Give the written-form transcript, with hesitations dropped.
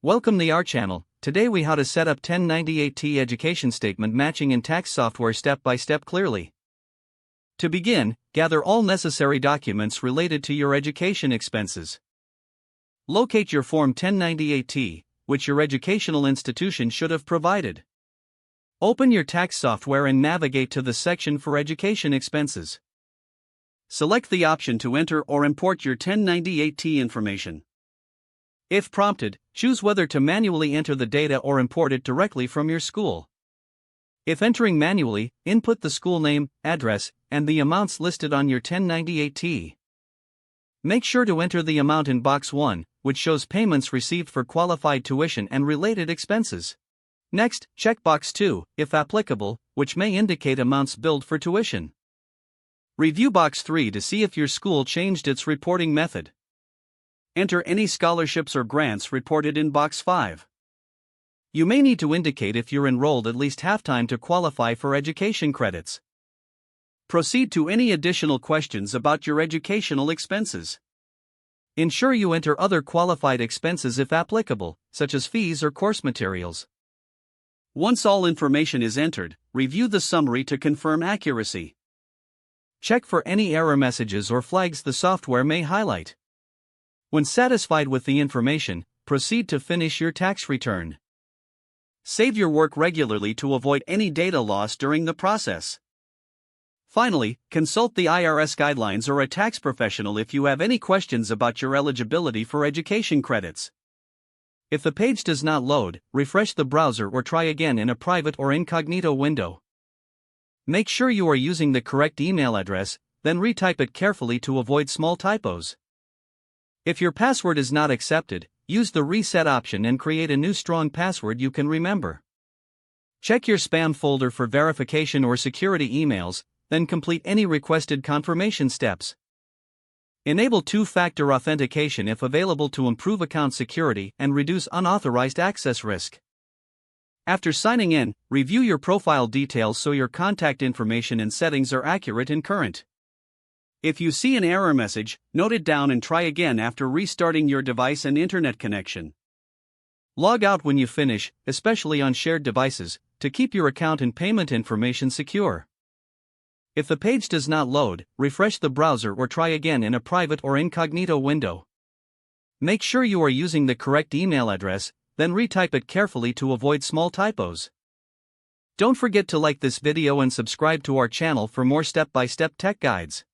Welcome to our channel. Today we how to set up 1098T education statement matching in tax software step by step clearly. To begin, gather all necessary documents related to your education expenses. Locate your Form 1098T, which your educational institution should have provided. Open your tax software and navigate to the section for education expenses. Select the option to enter or import your 1098T information. If prompted, choose whether to manually enter the data or import it directly from your school. If entering manually, input the school name, address, and the amounts listed on your 1098T. Make sure to enter the amount in Box 1, which shows payments received for qualified tuition and related expenses. Next, check Box 2, if applicable, which may indicate amounts billed for tuition. Review Box 3 to see if your school changed its reporting method. Enter any scholarships or grants reported in Box 5. You may need to indicate if you're enrolled at least half-time to qualify for education credits. Proceed to any additional questions about your educational expenses. Ensure you enter other qualified expenses if applicable, such as fees or course materials. Once all information is entered, review the summary to confirm accuracy. Check for any error messages or flags the software may highlight. When satisfied with the information, proceed to finish your tax return. Save your work regularly to avoid any data loss during the process. Finally, consult the IRS guidelines or a tax professional if you have any questions about your eligibility for education credits. If the page does not load, refresh the browser or try again in a private or incognito window. Make sure you are using the correct email address, then retype it carefully to avoid small typos. If your password is not accepted, use the reset option and create a new strong password you can remember. Check your spam folder for verification or security emails, then complete any requested confirmation steps. Enable two-factor authentication if available to improve account security and reduce unauthorized access risk. After signing in, review your profile details so your contact information and settings are accurate and current. If you see an error message, note it down and try again after restarting your device and internet connection. Log out when you finish, especially on shared devices, to keep your account and payment information secure. If the page does not load, refresh the browser or try again in a private or incognito window. Make sure you are using the correct email address, then retype it carefully to avoid small typos. Don't forget to like this video and subscribe to our channel for more step-by-step tech guides.